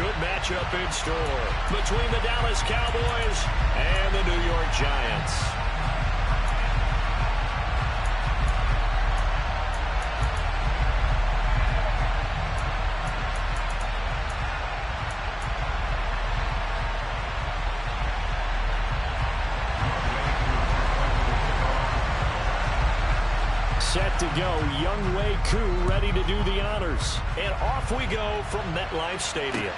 good matchup in store between the Dallas Cowboys and the New York Giants. Set to go, Young Wei Koo ready to do the honors. And off we go from MetLife Stadium.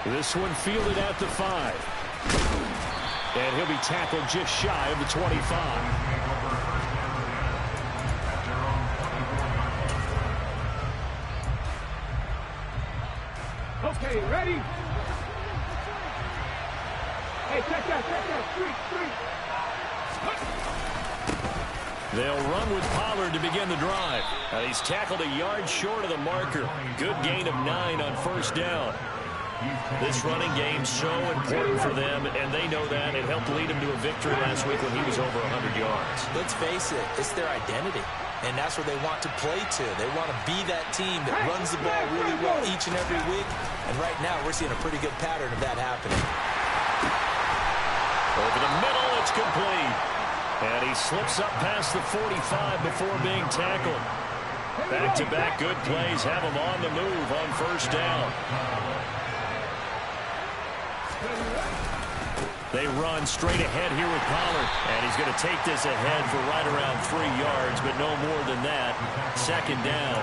This one fielded at the 5. And he'll be tackled just shy of the 25. Okay, ready? Hey, check that, street. They'll run with Pollard to begin the drive. He's tackled a yard short of the marker. Good gain of 9 on first down. This running game's so important for them, and they know that. It helped lead him to a victory last week when he was over 100 yards. Let's face it, it's their identity, and that's where they want to play to. They want to be that team that runs the ball really well each and every week, and right now we're seeing a pretty good pattern of that happening. Over the middle, it's complete. And he slips up past the 45 before being tackled. Back-to-back good plays have him on the move on first down. They run straight ahead here with Pollard. And he's going to take this ahead for right around 3 yards, but no more than that. Second down.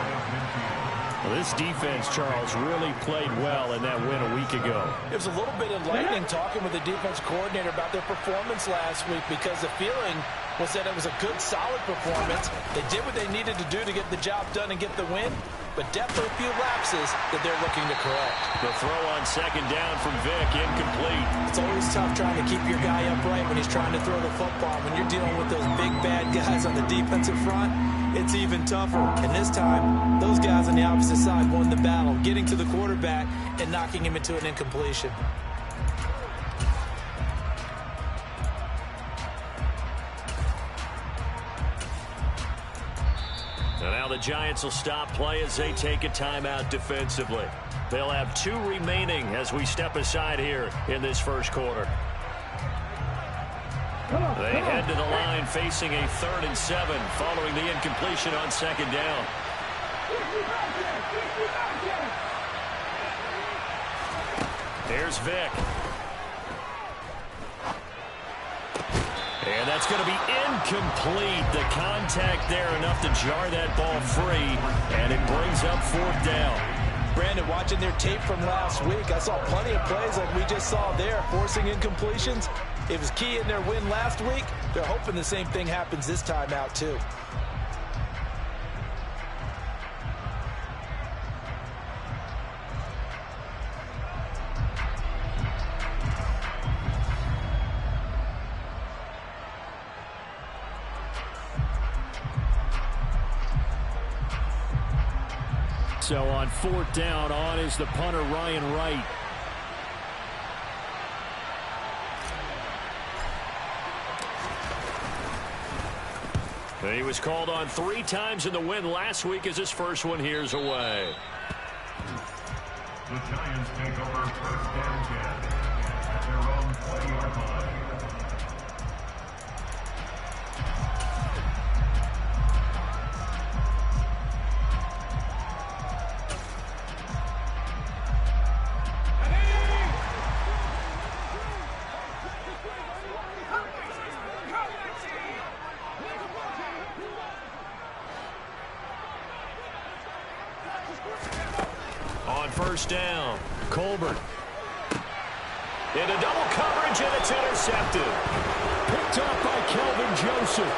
Well, this defense, Charles, really played well in that win a week ago. It was a little bit enlightening talking with the defense coordinator about their performance last week because the feeling was that it was a good, solid performance. They did what they needed to do to get the job done and get the win, but definitely a few lapses that they're looking to correct. The throw on second down from Vick, incomplete. It's always tough trying to keep your guy upright when he's trying to throw the football. When you're dealing with those big, bad guys on the defensive front, it's even tougher. And this time, those guys on the opposite side won the battle, getting to the quarterback and knocking him into an incompletion. And now the Giants will stop play as they take a timeout defensively. They'll have 2 remaining as we step aside here in this first quarter. They head to the line facing a 3rd and 7 following the incompletion on second down. Here's Vick. And that's going to be incomplete. The contact there enough to jar that ball free, and it brings up 4th down. Brandon, watching their tape from last week, I saw plenty of plays like we just saw there, forcing incompletions. It was key in their win last week. They're hoping the same thing happens this time out, too. So on 4th down, on is the punter, Ryan Wright. He was called on 3 times in the win last week as his first one here's away. The Giants take over 1st down 10 at their own 20-yard line. On first down, Colbert. Into double coverage, and it's intercepted. Picked up by Kelvin Joseph.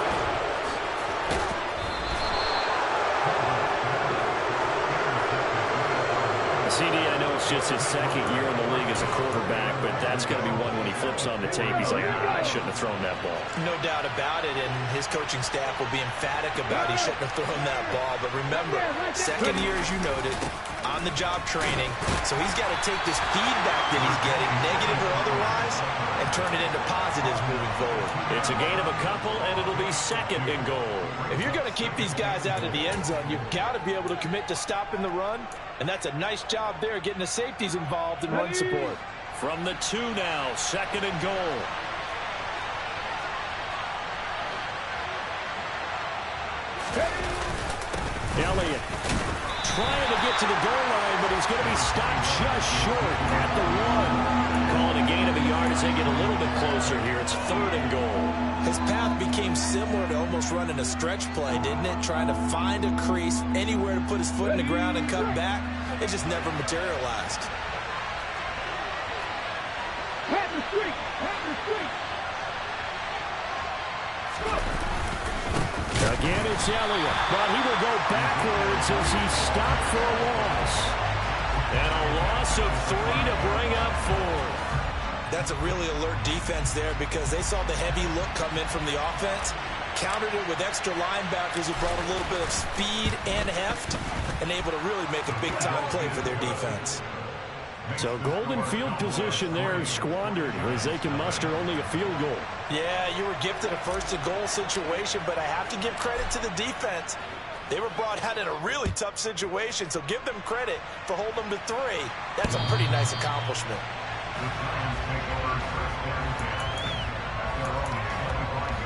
CD, I know it's just his 2nd year in the league as a quarterback, but that's going to be one when he flips on the tape. He's like, I shouldn't have thrown that ball. No doubt about it, and his coaching staff will be emphatic about he shouldn't have thrown that ball. But remember, 2nd year, as you noted, on-the-job training. So he's got to take this feedback that he's getting, negative or otherwise, and turn it into positives moving forward. It's a gain of a couple, and it'll be 2nd and goal. If you're going to keep these guys out of the end zone, you've got to be able to commit to stopping the run And that's a nice job there, getting the safeties involved in run support. From the 2 now, 2nd and goal. Elliott trying to get to the goal line, but he's going to be stopped just short at the 1. Calling a gain of a yard as they get a little bit closer here. It's 3rd and goal. His path became similar to almost running a stretch play, didn't it? Trying to find a crease, anywhere to put his foot in the ground and cut back. It just never materialized. Pat the streak! Pat the streak! Again, it's Elliott, but he will go backwards as he's stopped for a loss. And a loss of 3 to bring up 4. That's a really alert defense there because they saw the heavy look come in from the offense, countered it with extra linebackers who brought a little bit of speed and heft, and able to really make a big-time play for their defense. So golden field position there squandered as they can muster only a field goal. Yeah, you were gifted a 1st and goal situation, but I have to give credit to the defense. They were brought out in a really tough situation, so give them credit for holding them to 3. That's a pretty nice accomplishment. The Giants take over 1st down 10 at their own 25-yard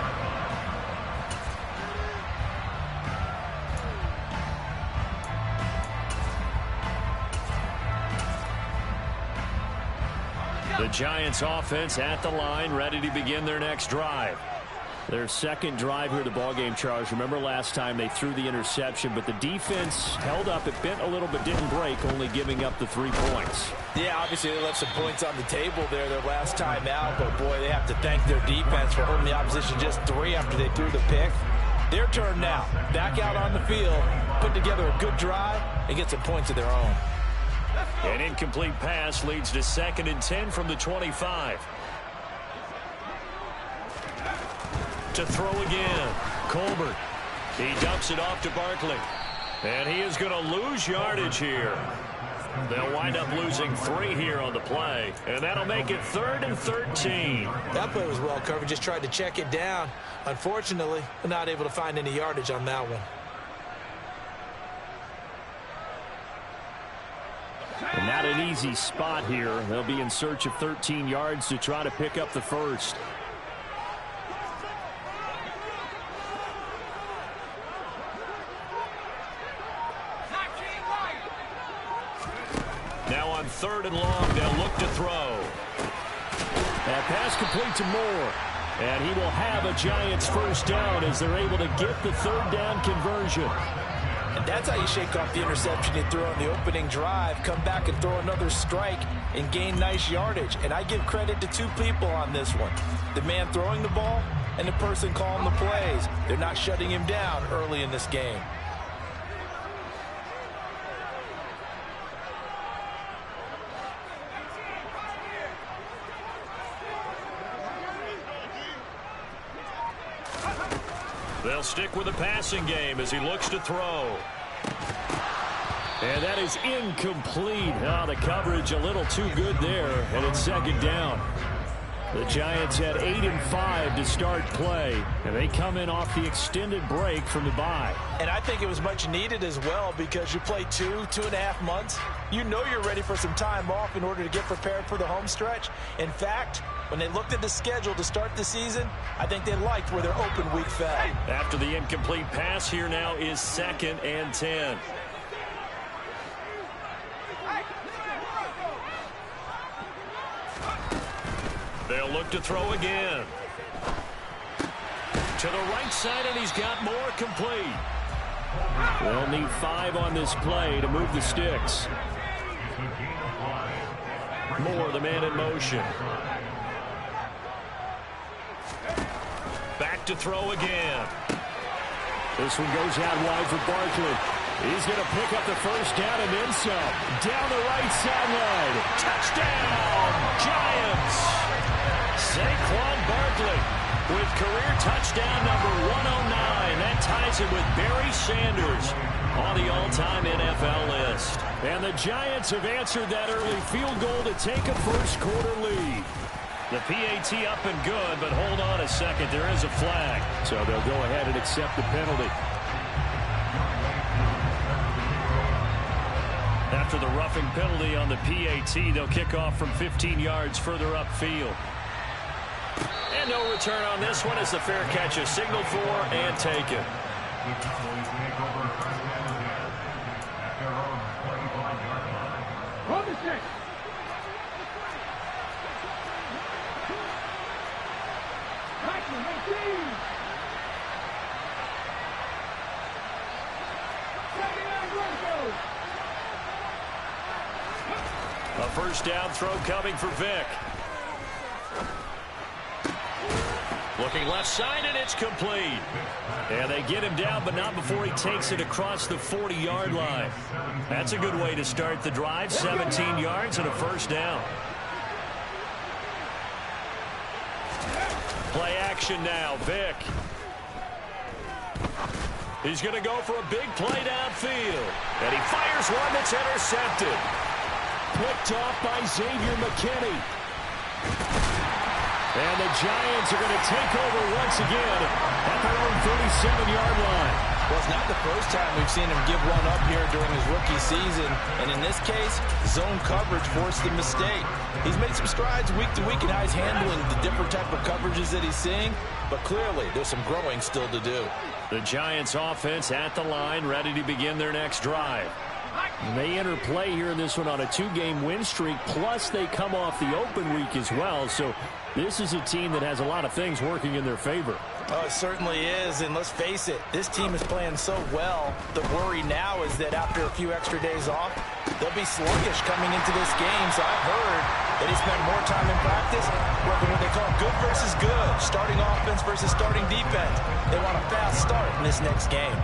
line. The Giants offense at the line, ready to begin their next drive. Their 2nd drive here of the ballgame, Charles. Remember last time they threw the interception, but the defense held up. It bent a little but didn't break, only giving up the 3 points. Yeah, obviously they left some points on the table there their last time out, but boy, they have to thank their defense for holding the opposition just 3 after they threw the pick. Their turn now. Back out on the field, put together a good drive, and get some points of their own. An incomplete pass leads to 2nd and 10 from the 25. To throw again. Colbert. He dumps it off to Barkley. And he is going to lose yardage here. They'll wind up losing 3 here on the play. And that'll make it 3rd and 13. That play was well covered. Just tried to check it down. Unfortunately, not able to find any yardage on that one. And not an easy spot here. They'll be in search of 13 yards to try to pick up the 1st. Now on 3rd and long, they'll look to throw. That pass complete to Moore. And he will have a Giants 1st down as they're able to get the 3rd down conversion. And that's how you shake off the interception you threw on the opening drive, come back and throw another strike and gain nice yardage. And I give credit to 2 people on this one. The man throwing the ball and the person calling the plays. They're not shutting him down early in this game. They'll stick with the passing game as he looks to throw. And that is incomplete. Oh, the coverage a little too good there, and it's 2nd down. The Giants had 8 and 5 to start play, and they come in off the extended break from the bye. And I think it was much needed as well because you play 2.5 months. You know you're ready for some time off in order to get prepared for the home stretch. In fact, when they looked at the schedule to start the season, I think they liked where their open week fell. After the incomplete pass, here now is 2nd and 10. They'll look to throw again. To the right side, and he's got Moore complete. They'll need 5 on this play to move the sticks. Moore, the man in motion. Back to throw again. This one goes out wide for Barkley. He's going to pick up the 1st down and then some. Down the right sideline. Touchdown, Giants! Saquon Barkley with career touchdown number 109. That ties him with Barry Sanders on the all-time NFL list. And the Giants have answered that early field goal to take a 1st quarter lead. The PAT up and good, but hold on a second. There is a flag. So they'll go ahead and accept the penalty. After after the roughing penalty on the PAT. They'll kick off from 15 yards further upfield. And no return on this one as the fair catch is signaled for and taken. Hold the stick. A first down throw coming for Vick. Looking left side, and it's complete. And they get him down, but not before he takes it across the 40-yard line. That's a good way to start the drive. 17 yards and a first down. Play action now, Vick. He's going to go for a big play downfield. And he fires one that's intercepted. Picked off by Xavier McKinney. And the Giants are going to take over once again at their own 37-yard line. Well, it's not the first time we've seen him give one up here during his rookie season. And in this case, zone coverage forced the mistake. He's made some strides week to week in how he's handling the different type of coverages that he's seeing. But clearly, there's some growing still to do. The Giants offense at the line, ready to begin their next drive. They enter play here in this one on a 2-game win streak, plus they come off the open week as well. So this is a team that has a lot of things working in their favor. Oh, it certainly is, and let's face it, this team is playing so well. The worry now is that after a few extra days off, they'll be sluggish coming into this game. So I've heard that he spent more time in practice working what they call good versus good, starting offense versus starting defense. They want a fast start in this next game.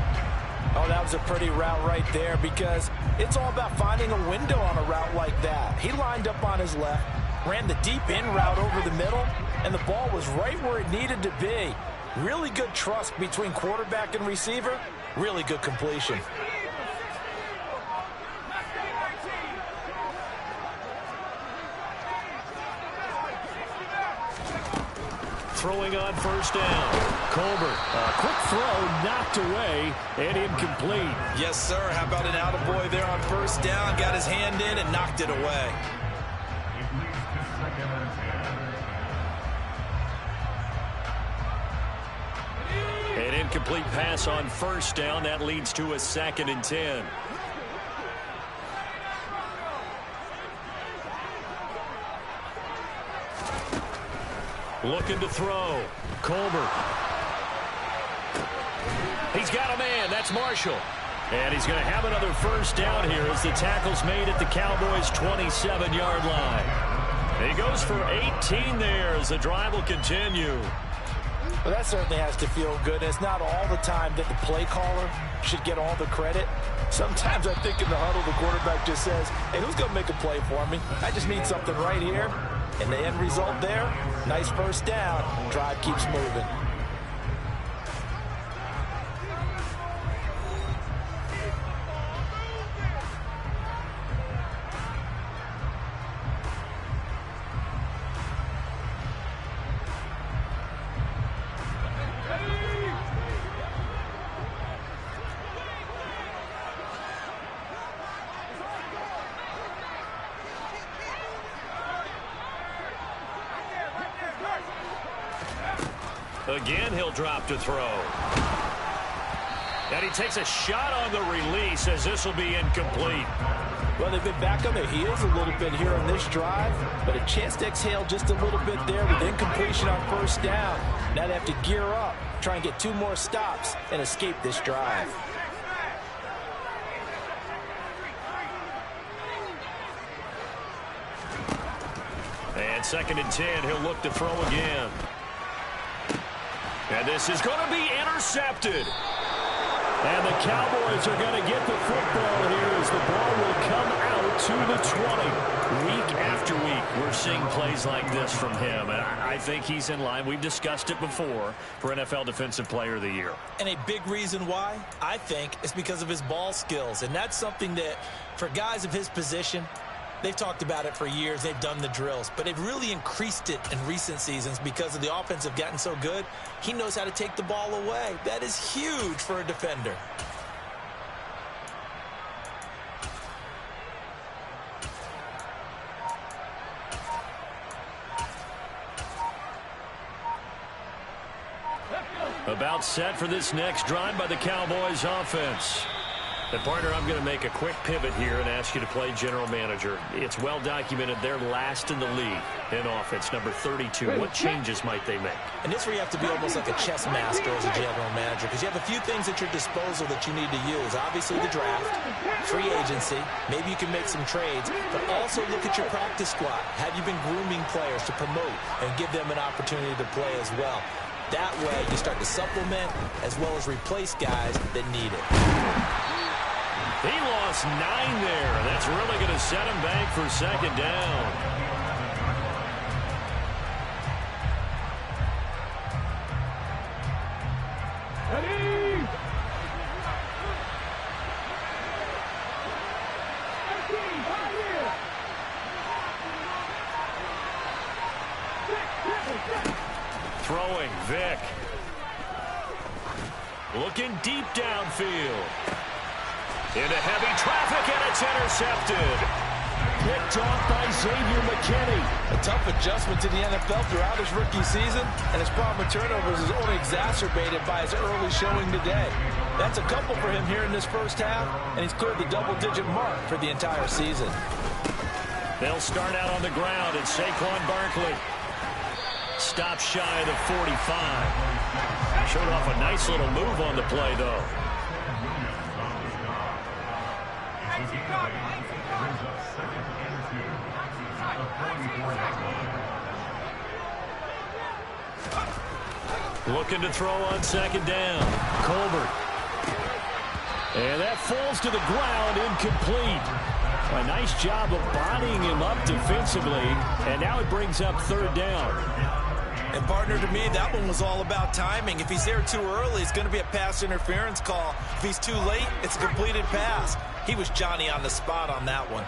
Oh, that was a pretty route right there because it's all about finding a window on a route like that. He lined up on his left, ran the deep in route over the middle, and the ball was right where it needed to be. Really good trust between quarterback and receiver. Really good completion. Throwing on first down. Colbert, a quick throw, knocked away, and incomplete. Yes, sir. How about an attaboy there on first down? Got his hand in and knocked it away. An incomplete pass on first down. That leads to a 2nd and 10. Looking to throw. Colbert. He's got a man. That's Marshall. And he's going to have another first down here as the tackle's made at the Cowboys' 27-yard line. He goes for 18 there as the drive will continue. Well, that certainly has to feel good. It's not all the time that the play caller should get all the credit. Sometimes I think in the huddle, the quarterback just says, hey, who's going to make a play for me? I just need something right here. And the end result there, nice first down. Drive keeps moving. Again, he'll drop to throw. And he takes a shot on the release as this will be incomplete. Well, they've been back on their heels a little bit here on this drive, but a chance to exhale just a little bit there with incompletion on first down. Now they have to gear up, try and get 2 more stops and escape this drive. And 2nd and 10, he'll look to throw again. And this is going to be intercepted. And the Cowboys are going to get the football here as the ball will come out to the 20. Week after week, we're seeing plays like this from him. And I think he's in line. We've discussed it before for NFL Defensive Player of the Year. And a big reason why, I think, is because of his ball skills. And that's something that, for guys of his position, they've talked about it for years. They've done the drills. But they've really increased it in recent seasons because of the offense have gotten so good. He knows how to take the ball away. That is huge for a defender. About set for this next drive by the Cowboys offense. And partner, I'm going to make a quick pivot here and ask you to play general manager. It's well documented they're last in the league in offense, number 32. What changes might they make? And this is where you have to be almost like a chess master as a general manager, because you have a few things at your disposal that you need to use. Obviously the draft, free agency, maybe you can make some trades, but also look at your practice squad. Have you been grooming players to promote and give them an opportunity to play as well? That way you start to supplement as well as replace guys that need it. He lost 9 there. That's really going to set him back for second down. Ready? Throwing, Vic. Looking deep downfield. Into heavy traffic, and it's intercepted. Picked off by Xavier McKinney. A tough adjustment to the NFL throughout his rookie season, and his problem with turnovers is only exacerbated by his early showing today. That's a couple for him here in this first half, and he's cleared the double-digit mark for the entire season. They'll start out on the ground, and Saquon Barkley stops shy of the 45. Showed off a nice little move on the play, though. Looking to throw on second down. Colbert. And that falls to the ground, incomplete. A nice job of bodying him up defensively, and now it brings up third down. And partner, to me, that one was all about timing. If he's there too early, it's going to be a pass interference call. If he's too late, it's a completed pass. He was Johnny on the spot on that one.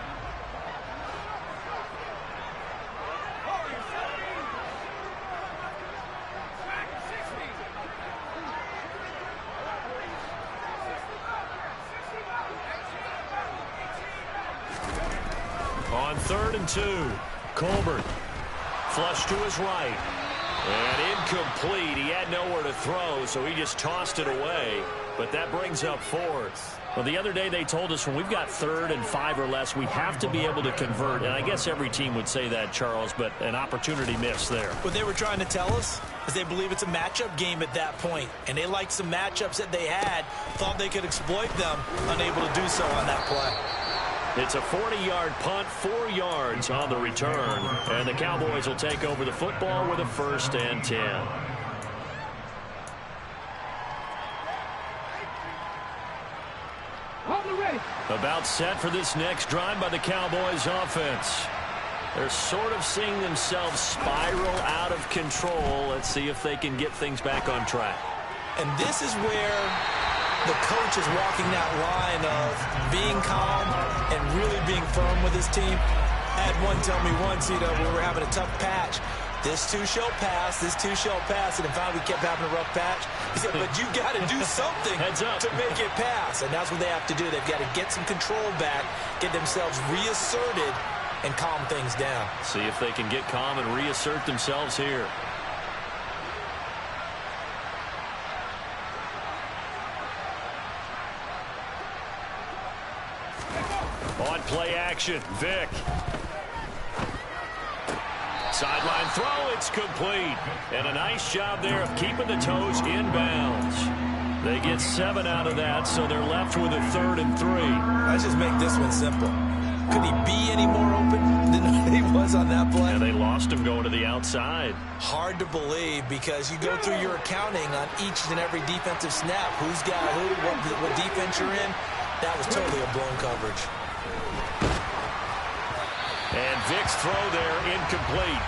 On 3rd and 2, Colbert flush to his right. And incomplete. He had nowhere to throw, so he just tossed it away. But that brings up 4th. Well, the other day they told us when we've got 3rd and 5 or less, we have to be able to convert. And I guess every team would say that, Charles, but an opportunity missed there. What they were trying to tell us is they believe it's a matchup game at that point. And they liked some matchups that they had, thought they could exploit them, unable to do so on that play. It's a 40-yard punt, 4 yards on the return. And the Cowboys will take over the football with a 1st and 10. About set for this next drive by the Cowboys offense. They're sort of seeing themselves spiral out of control. Let's see if they can get things back on track. And this is where the coach is walking that line of being calm and really being firm with his team. I had one tell me once, we were having a tough patch. This too shall pass, this too shall pass, and finally we kept having a rough patch. He said, but you got to do something to make it pass, and that's what they have to do. They've got to get some control back, get themselves reasserted, and calm things down. See if they can get calm and reassert themselves here. On play action, Vic. Sideline throw, it's complete. And a nice job there of keeping the toes inbounds. They get 7 out of that, so they're left with a 3rd and 3. Let's just make this one simple. Could he be any more open than he was on that play? And they lost him going to the outside. Hard to believe because you go through your accounting on each and every defensive snap. Who's got who, what defense you're in. That was totally a blown coverage. And Vic's throw there incomplete.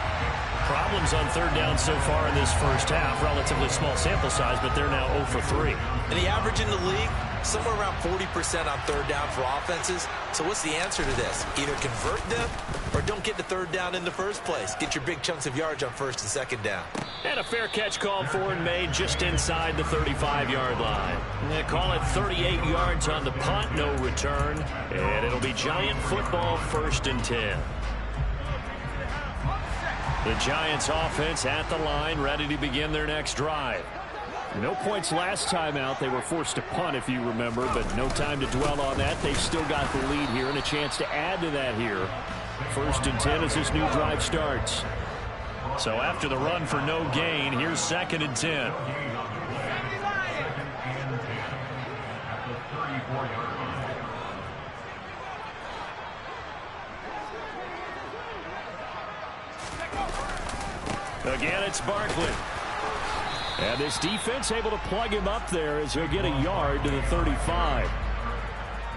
Problems on 3rd down so far in this first half. Relatively small sample size, but they're now 0 for 3. And the average in the league, somewhere around 40% on 3rd down for offenses. So what's the answer to this? Either convert them or don't get the 3rd down in the first place. Get your big chunks of yards on 1st and 2nd down. And a fair catch called for and made just inside the 35-yard line. They call it 38 yards on the punt, no return. And it'll be Giant football, 1st and 10. The Giants offense at the line, ready to begin their next drive. No points last time out. They were forced to punt, if you remember, but no time to dwell on that. They've still got the lead here and a chance to add to that here. 1st and 10 as this new drive starts. So after the run for no gain, here's 2nd and 10. Again, it's Barkley. And this defense able to plug him up there as he'll get a yard to the 35.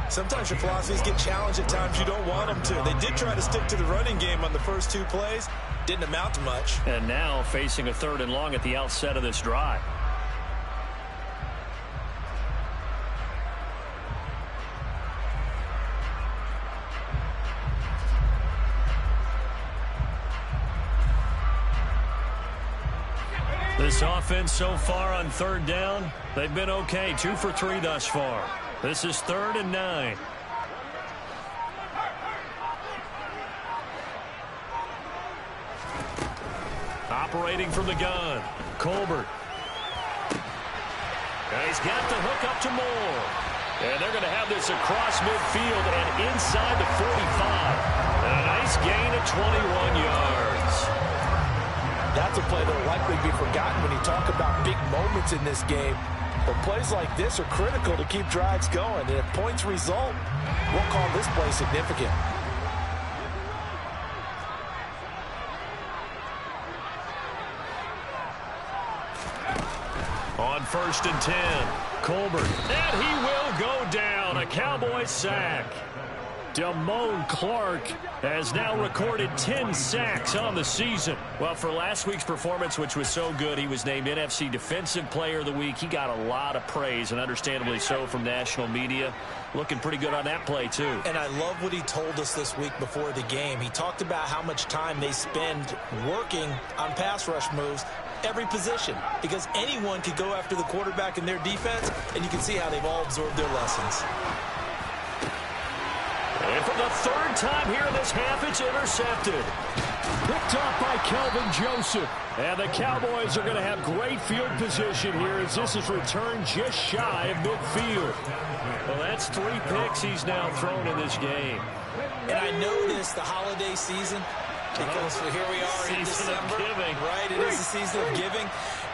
Sometimes your philosophies get challenged at times you don't want them to. They did try to stick to the running game on the first 2 plays. Didn't amount to much. And now facing a 3rd and long at the outset of this drive. This offense so far on 3rd down, they've been okay. 2 for 3 thus far. This is 3rd and 9. Operating from the gun, Colbert. And he's got the hook up to Moore. And they're going to have this across midfield and inside the 45. And a nice gain of 21 yards. That's a play that will likely be forgotten when you talk about big moments in this game. But plays like this are critical to keep drives going. And if points result, we'll call this play significant. On 1st and 10, Colbert. And he will go down. A Cowboys sack. Damone Clark has now recorded 10 sacks on the season. Well, for last week's performance, which was so good, he was named NFC Defensive Player of the Week. He got a lot of praise, and understandably so, from national media. Looking pretty good on that play, too. And I love what he told us this week before the game. He talked about how much time they spend working on pass rush moves, every position, because anyone could go after the quarterback in their defense, and you can see how they've all absorbed their lessons. And for the 3rd time here in this half, it's intercepted. Picked off by Kelvin Joseph. And the Cowboys are going to have great field position here as this is returned just shy of midfield. Well, that's 3 picks he's now thrown in this game. And I know this, the holiday season, because here we are in December. Right, it is the season of giving.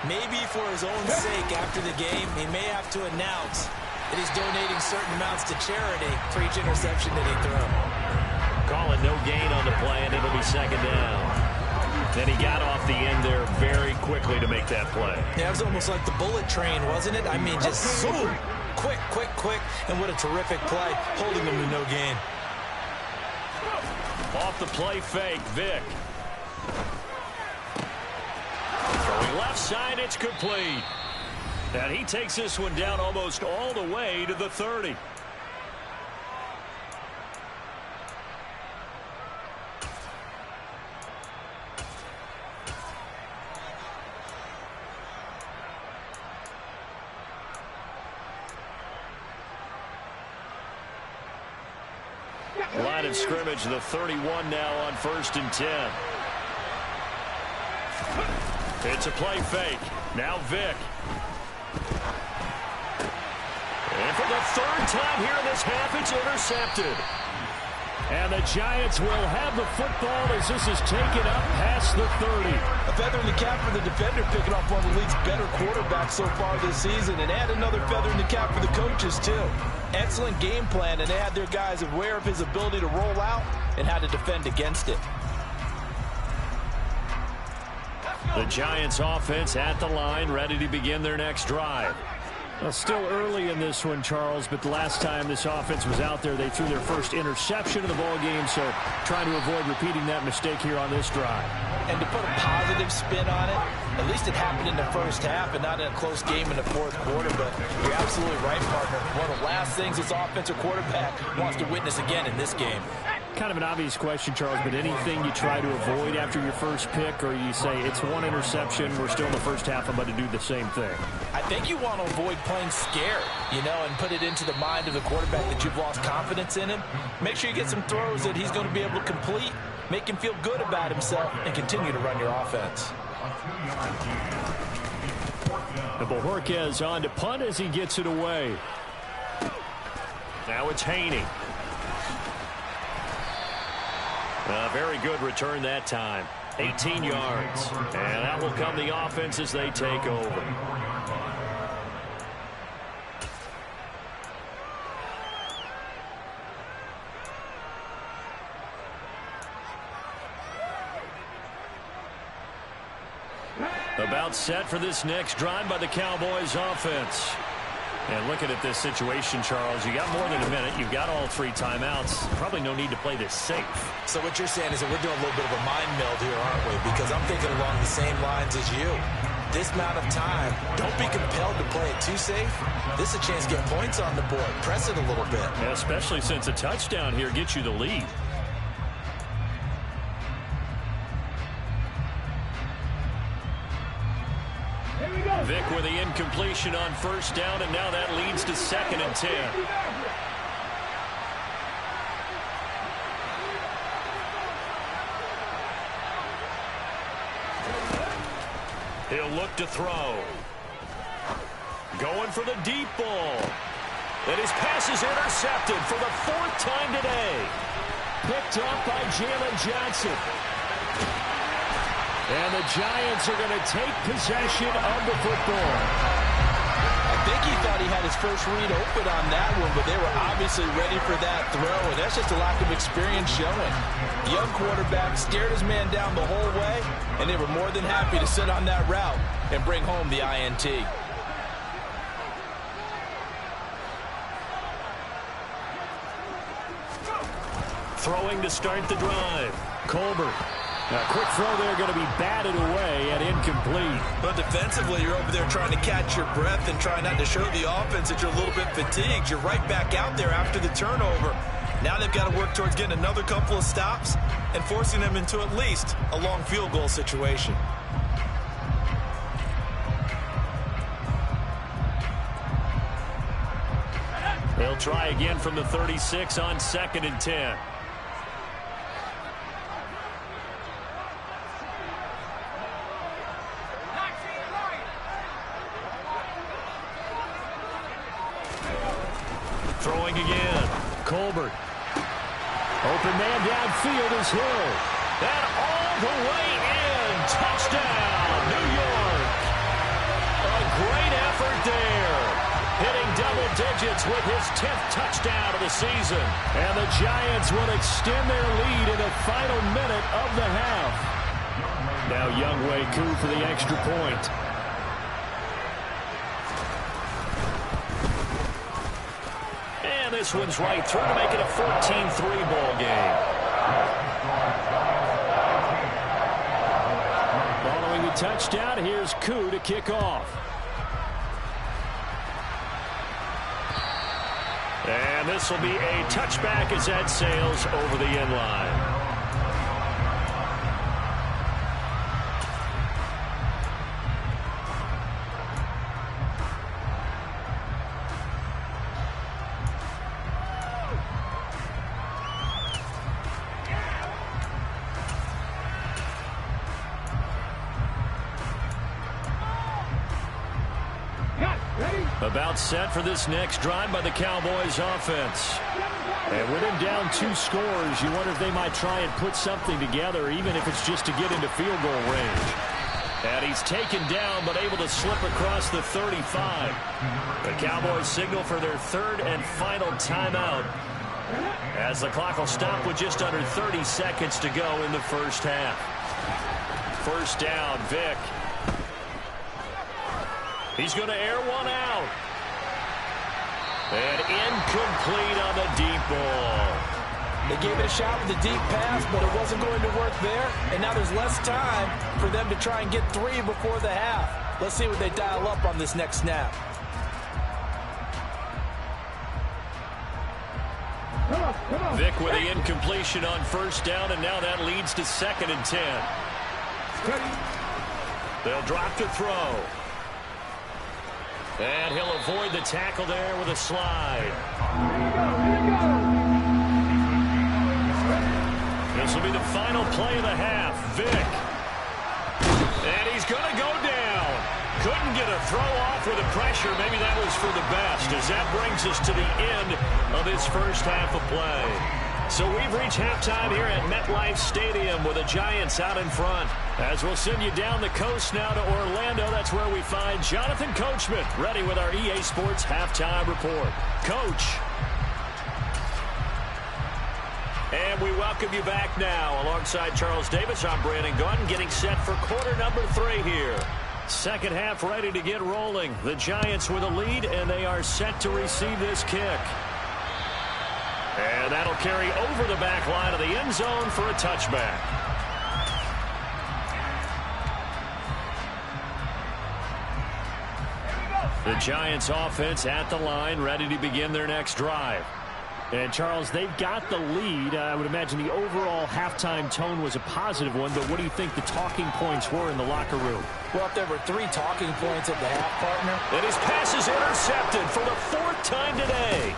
Maybe for his own sake after the game, he may have to announce that he's donating certain amounts to charity for each interception that he threw. Calling no gain on the play, and it'll be 2nd down. Then he got off the end there very quickly to make that play. Yeah, it was almost like the bullet train, wasn't it? I mean, just zoom, quick, and what a terrific play, holding them to no gain. Off the play fake, Vick. Throwing left side, it's complete. And he takes this one down almost all the way to the 30. Line of scrimmage, the 31 now on 1st and 10. It's a play fake. Now Vick. And for the 3rd time here in this half, it's intercepted. And the Giants will have the football as this is taken up past the 30. A feather in the cap for the defender, picking off one of the league's better quarterbacks so far this season. And add another feather in the cap for the coaches, too. Excellent game plan, and they had their guys aware of his ability to roll out and how to defend against it. The Giants offense at the line, ready to begin their next drive. Well, still early in this one, Charles, but the last time this offense was out there, they threw their first interception of the ball game, so trying to avoid repeating that mistake here on this drive. And to put a positive spin on it, at least it happened in the first half and not in a close game in the 4th quarter, but you're absolutely right, partner. One of the last things this offensive quarterback wants to witness again in this game. Kind of an obvious question, Charles, but anything you try to avoid after your first pick, or you say it's one interception, we're still in the first half, I'm going to do the same thing? I think you want to avoid playing scared, and put it into the mind of the quarterback that you've lost confidence in him. Make sure you get some throws that he's going to be able to complete, make him feel good about himself, and continue to run your offense. And Bojorquez on to punt as he gets it away. Now it's Haney. A very good return that time. 18 yards. And that will come the offense as they take over. About set for this next drive by the Cowboys offense. And looking at this situation, Charles, you got more than a minute. You've got all 3 timeouts. Probably no need to play this safe. So what you're saying is that we're doing a little bit of a mind meld here, aren't we? Because I'm thinking along the same lines as you. This amount of time, don't be compelled to play it too safe. This is a chance to get points on the board. Press it a little bit. Yeah, especially since a touchdown here gets you the lead. Vic with the incompletion on first down, and now that leads to 2nd and 10. He'll look to throw. Going for the deep ball. And his pass is intercepted for the 4th time today. Picked up by Jalen Johnson. And the Giants are going to take possession of the football. I think he thought he had his first read open on that one, but they were obviously ready for that throw, and that's just a lack of experience showing. Young quarterback stared his man down the whole way, and they were more than happy to sit on that route and bring home the INT. Throwing to start the drive. Colbert. A quick throw there going to be batted away and incomplete. But defensively, you're over there trying to catch your breath and trying not to show the offense that you're a little bit fatigued. You're right back out there after the turnover. Now they've got to work towards getting another couple of stops and forcing them into at least a long field goal situation. They'll try again from the 36 on 2nd and 10. Throwing again. Colbert. Open man downfield is Hill. And all the way in. Touchdown, New York. A great effort there. Hitting double digits with his 10th touchdown of the season. And the Giants will extend their lead in the final minute of the half. Now Younghoe Koo for the extra point. This one's right through to make it a 14-3 ball game. Following the touchdown, here's Koo to kick off. And this will be a touchback as that sails over the end line. About set for this next drive by the Cowboys offense. And with him down 2 scores, you wonder if they might try and put something together, even if it's just to get into field goal range. And he's taken down, but able to slip across the 35. The Cowboys signal for their 3rd and final timeout, as the clock will stop with just under 30 seconds to go in the first half. First down, Vic. He's going to air one out. And incomplete on the deep ball. They gave it a shot with the deep pass, but it wasn't going to work there. And now there's less time for them to try and get 3 before the half. Let's see what they dial up on this next snap. Vic with the incompletion on first down, and now that leads to 2nd and 10. They'll drop to throw. And he'll avoid the tackle there with a slide. This will be the final play of the half. Vic. And he's going to go down. Couldn't Opted to throw off with the pressure. Maybe that was for the best, as that brings us to the end of this first half of play. So we've reached halftime here at MetLife Stadium with the Giants out in front. As we'll send you down the coast now to Orlando, that's where we find Jonathan Coachman, ready with our EA Sports halftime report. Coach. And we welcome you back now. Alongside Charles Davis, I'm Brandon Gaudin, getting set for quarter number 3 here. Second half ready to get rolling. The Giants with a lead, and they are set to receive this kick. And that'll carry over the back line of the end zone for a touchback. The Giants offense at the line, ready to begin their next drive. And, Charles, they've got the lead. I would imagine the overall halftime tone was a positive one, but what do you think the talking points were in the locker room? Well, if there were 3 talking points at the half, partner. And his pass is intercepted for the 4th time today.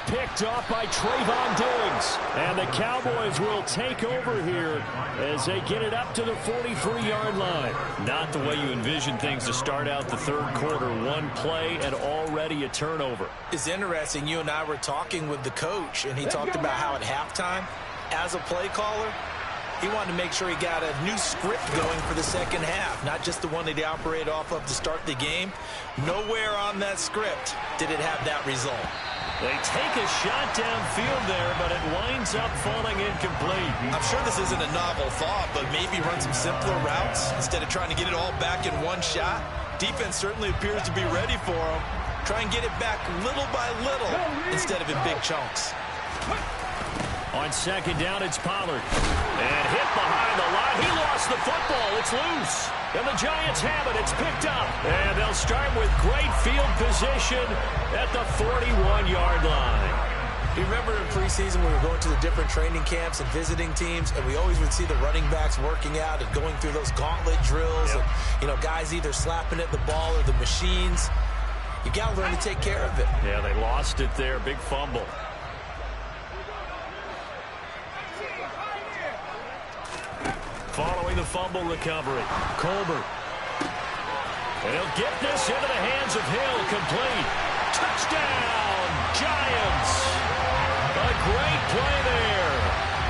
Picked off by Trayvon Diggs. And the Cowboys will take over here as they get it up to the 43-yard line. Not the way you envision things to start out the third quarter. One play and already a turnover. It's interesting. You and I were talking with the coach, and he talked about how at halftime, as a play caller, he wanted to make sure he got a new script going for the second half, not just the one that he operated off of to start the game. Nowhere on that script did it have that result. They take a shot downfield there, but it winds up falling incomplete. I'm sure this isn't a novel thought, but maybe run some simpler routes instead of trying to get it all back in one shot. Defense certainly appears to be ready for him. Try and get it back little by little instead of in big chunks. On second down, it's Pollard. And hit behind the line. He lost the football. It's loose. And the Giants have it. It's picked up. And they'll start with great field position at the 41-yard line. You remember in preseason we were going to the different training camps and visiting teams, and we always would see the running backs working out and going through those gauntlet drills. Yep. And, you know, guys either slapping at the ball or the machines. You got to learn to take care of it. Yeah, they lost it there. Big fumble. Following the fumble recovery, Colbert. And he'll get this into the hands of Hill, complete. Touchdown, Giants. A great play there.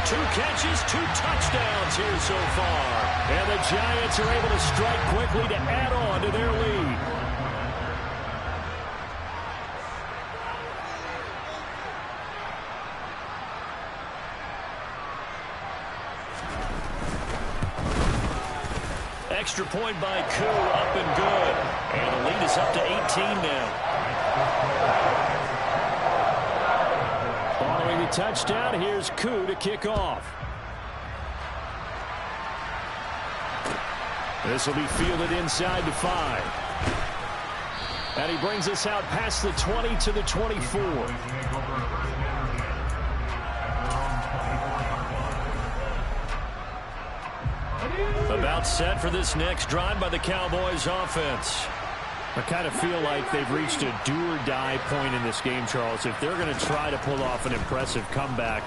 2 catches, 2 touchdowns here so far. And the Giants are able to strike quickly to add on to their lead. Extra point by Koo, up and good. And the lead is up to 18 now. Following the touchdown, here's Koo to kick off. This will be fielded inside the 5. And he brings us out past the 20 to the 24. About set for this next drive by the Cowboys offense. I kind of feel like they've reached a do-or-die point in this game, Charles. If they're going to try to pull off an impressive comeback,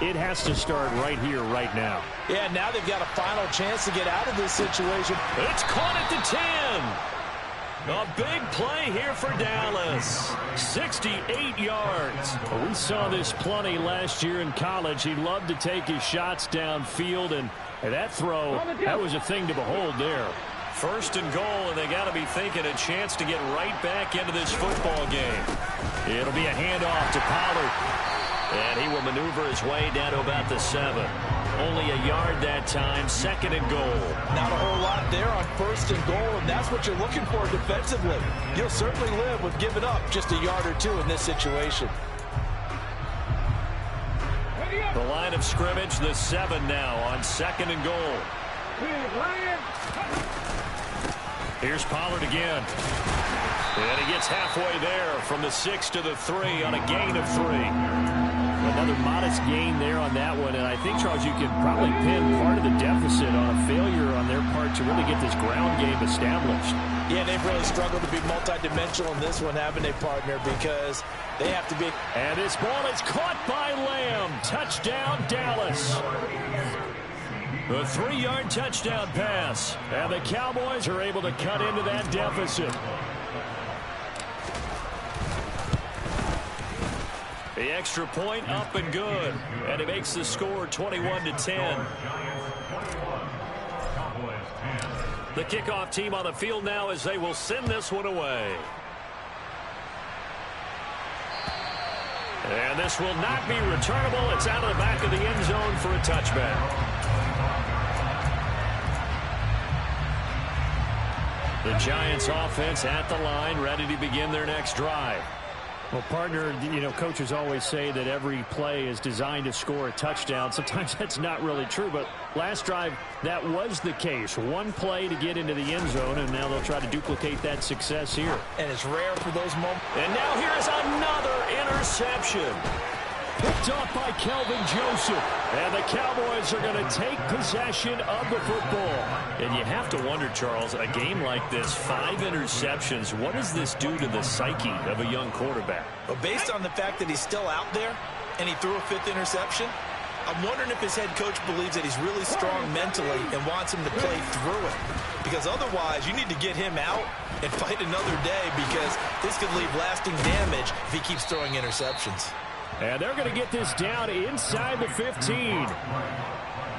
it has to start right here, right now. Yeah, now they've got a final chance to get out of this situation. It's caught at the 10. A big play here for Dallas. 68 yards. We saw this plenty last year in college. He loved to take his shots downfield, and that throw, that was a thing to behold there. First and goal, and they got to be thinking a chance to get right back into this football game. It'll be a handoff to Pollard. And he will maneuver his way down to about the 7. Only a yard that time, second and goal. Not a whole lot there on first and goal, and that's what you're looking for defensively. You'll certainly live with giving up just a yard or 2 in this situation. The line of scrimmage, the 7 now on second and goal. Here's Pollard again. And he gets halfway there from the 6 to the 3 on a gain of 3. Another modest gain there on that one, and I think, Charles, you can probably pin part of the deficit on a failure on their part to really get this ground game established. Yeah, they've really struggled to be multidimensional in this one, haven't they, partner, because they have to be. And this ball is caught by Lamb. Touchdown, Dallas. A 3-yard touchdown pass. And the Cowboys are able to cut into that deficit. The extra point up and good. And it makes the score 21-10. The kickoff team on the field now as they will send this one away. And this will not be returnable. It's out of the back of the end zone for a touchback. The Giants offense at the line, ready to begin their next drive. Well, partner, you know, coaches always say that every play is designed to score a touchdown. Sometimes that's not really true, but last drive, that was the case. One play to get into the end zone, and now they'll try to duplicate that success here. And it's rare for those moments. And now here's another interception. Picked off by Kelvin Joseph. And the Cowboys are going to take possession of the football. And you have to wonder, Charles, a game like this, 5 interceptions, what does this do to the psyche of a young quarterback? Well, based on the fact that he's still out there and he threw a 5th interception, I'm wondering if his head coach believes that he's really strong mentally and wants him to play through it. Because otherwise, you need to get him out and fight another day, because this could leave lasting damage if he keeps throwing interceptions. And they're going to get this down inside the 15.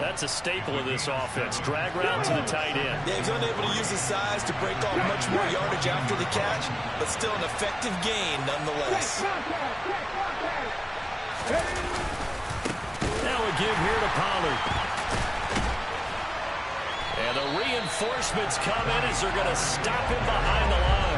That's a staple of this offense. Drag route to the tight end. Yeah, he's unable to use his size to break off much more yardage after the catch, but still an effective gain nonetheless. Now a give here to Pollard. And the reinforcements come in as they're going to stop him behind the line.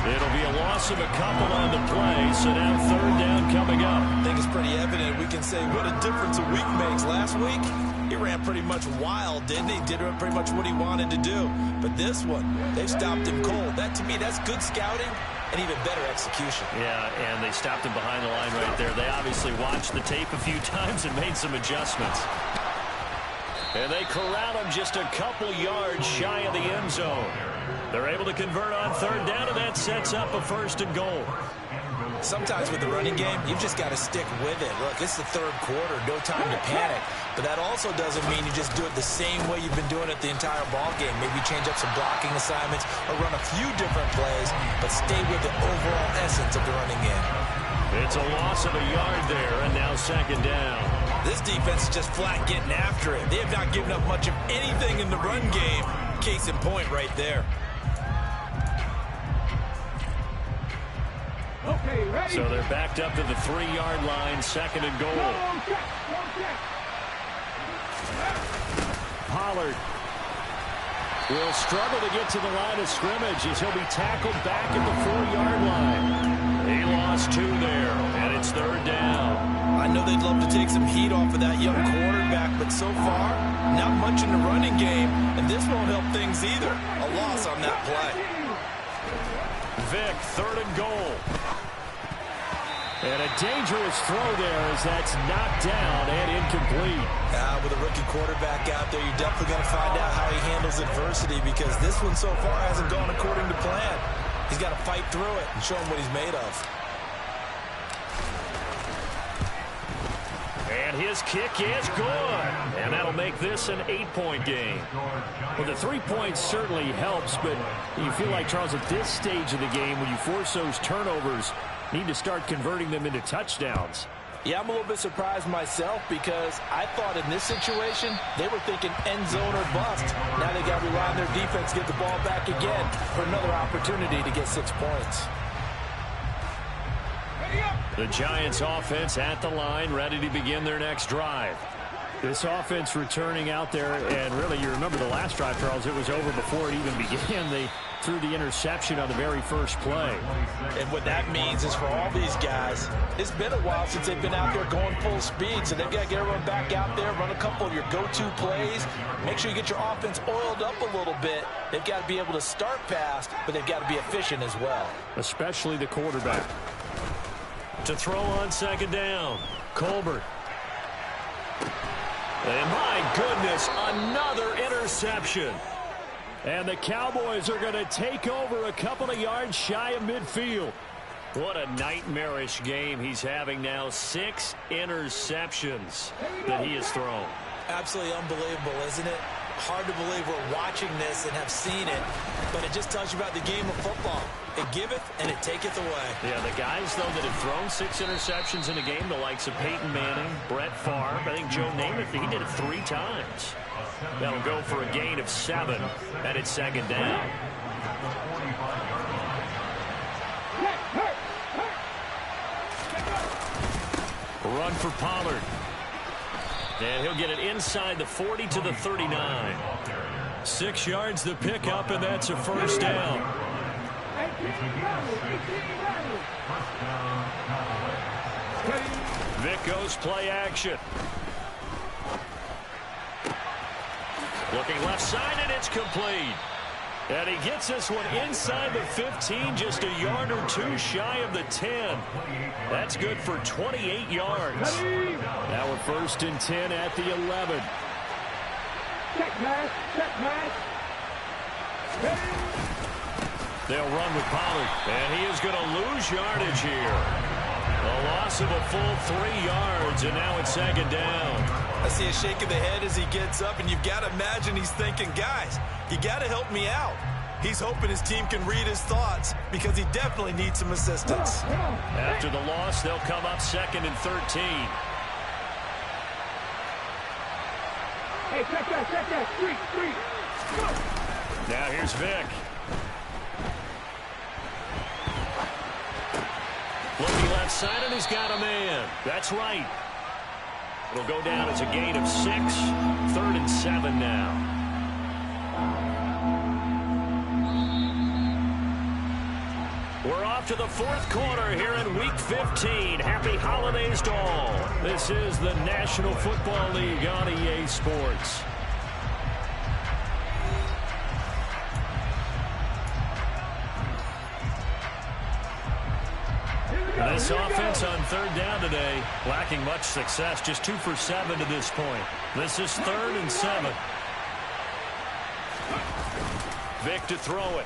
It'll be a loss of a couple on the play, so now 3rd down coming up. I think it's pretty evident. We can say what a difference a week makes. Last week, he ran pretty much wild, didn't he? Did pretty much what he wanted to do. But this one, they've stopped him cold. That, to me, that's good scouting and even better execution. Yeah, and they stopped him behind the line right there. They obviously watched the tape a few times and made some adjustments. And they corral him just a couple yards shy of the end zone. They're able to convert on 3rd down, and that sets up a 1st and goal. Sometimes with the running game, you've just got to stick with it. Look, it's the 3rd quarter, no time to panic. But that also doesn't mean you just do it the same way you've been doing it the entire ball game. Maybe change up some blocking assignments or run a few different plays, but stay with the overall essence of the running game. It's a loss of a yard there, and now 2nd down. This defense is just flat getting after it. They have not given up much of anything in the run game. Case in point right there. Okay, ready. So they're backed up to the 3-yard line, 2nd and goal. Pollard will struggle to get to the line of scrimmage as he'll be tackled back at the 4-yard line. He lost 2 there, and it's 3rd down. I know they'd love to take some heat off of that young quarterback, but so far, not much in the running game, and this won't help things either. A loss on that play. Vick, 3rd and goal. And a dangerous throw there as that's knocked down and incomplete. With a rookie quarterback out there, you're definitely going to find out how he handles adversity, because this one so far hasn't gone according to plan. He's got to fight through it and show him what he's made of. And his kick is good. And that'll make this an 8-point game. Well, the 3 points certainly helps, but you feel like, Charles, at this stage of the game, when you force those turnovers, need to start converting them into touchdowns. Yeah, I'm a little bit surprised myself, because I thought in this situation, they were thinking end zone or bust. Now they got to rely on their defense to get the ball back again for another opportunity to get 6 points. The Giants offense at the line, ready to begin their next drive. This offense returning out there, and really, you remember the last drive, Charles, it was over before it even began. They threw the interception on the very first play. And what that means is for all these guys, it's been a while since they've been out there going full speed, so they've got to get everyone back out there, run a couple of your go-to plays, make sure you get your offense oiled up a little bit. They've got to be able to start fast, but they've got to be efficient as well. Especially the quarterback. To throw on 2nd down, Colbert. And my goodness, another interception. And the Cowboys are going to take over a couple of yards shy of midfield. What a nightmarish game he's having now. 6 interceptions that he has thrown. Absolutely unbelievable, isn't it? Hard to believe we're watching this and have seen it, but it just tells you about the game of football. It giveth and it taketh away. Yeah, the guys, though, that have thrown 6 interceptions in a game, the likes of Peyton Manning, Brett Favre, I think Joe Namath, he did it 3 times. That'll go for a gain of 7, and it's second down. Run for Pollard. And he'll get it inside the 40 to the 39. 6 yards the pickup, and that's a first down. Vic goes play action. Looking left side, and it's complete. And he gets this one inside the 15, just a yard or 2 shy of the 10. That's good for 28 yards. Now we're first and 10 at the 11. Check pass, check pass. They'll run with Pollard, and he is going to lose yardage here. A loss of a full 3 yards, and now it's second down. I see a shake of the head as he gets up, and you've got to imagine he's thinking, guys, you got to help me out. He's hoping his team can read his thoughts because he definitely needs some assistance. After the loss, they'll come up second and 13. Hey, check that. Street. Go. Now here's Vic. Looking left side, and he's got a man. That's right. It'll go down as a gain of 6. 3rd and 7 now. We're off to the 4th quarter here in Week 15. Happy holidays to all. This is the National Football League on EA Sports. This offense on 3rd down today, lacking much success, just 2 for 7 to this point. This is 3rd and 7. Vic to throw it.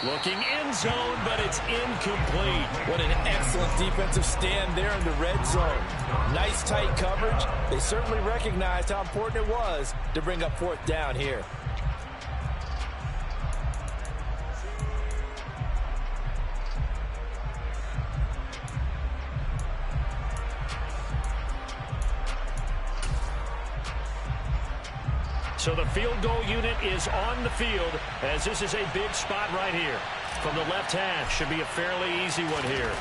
Looking end zone, but it's incomplete. What an excellent defensive stand there in the red zone. Nice tight coverage. They certainly recognized how important it was to bring up 4th down here. So the field goal unit is on the field as this is a big spot right here. From the left half, should be a fairly easy one here.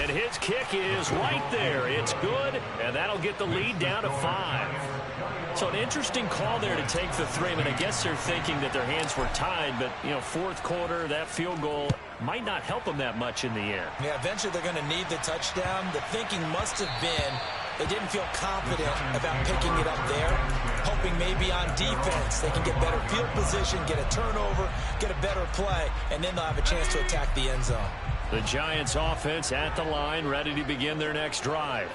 And his kick is right there. It's good, and that'll get the lead down to 5. So an interesting call there to take the 3. I mean, I guess they're thinking that their hands were tied, but, 4th quarter, that field goal might not help them that much in the air. Yeah, eventually they're going to need the touchdown. The thinking must have been they didn't feel confident about picking it up there, hoping maybe on defense they can get better field position, get a turnover, get a better play, and then they'll have a chance to attack the end zone. The Giants offense at the line, ready to begin their next drive.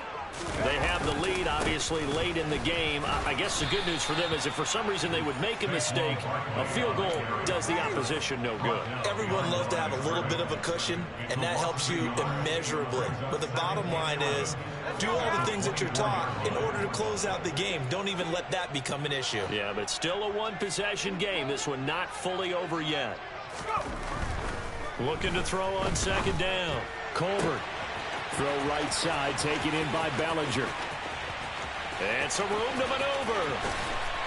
They have the lead, obviously, late in the game. I guess the good news for them is if for some reason they would make a mistake, a field goal does the opposition no good. Everyone loves to have a little bit of a cushion, and that helps you immeasurably. But the bottom line is, do all the things that you're taught in order to close out the game. Don't even let that become an issue. Yeah, but still a one-possession game. This one not fully over yet. Looking to throw on 2nd down. Colbert. Throw right side, taken in by Bellinger. And some room to maneuver.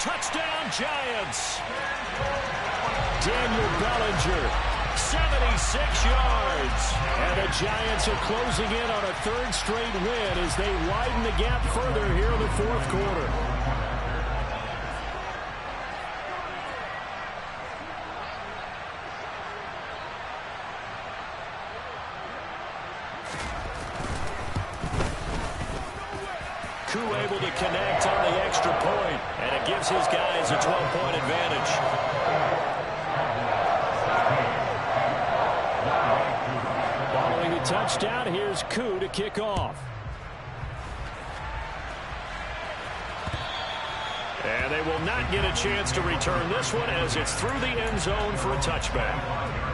Touchdown, Giants. Daniel Bellinger, 76 yards. And the Giants are closing in on a 3rd straight win as they widen the gap further here in the 4th quarter. Koo able to connect on the extra point, and it gives his guys a 12-point advantage. Following the touchdown, here's Koo to kick off. And they will not get a chance to return this one as it's through the end zone for a touchback.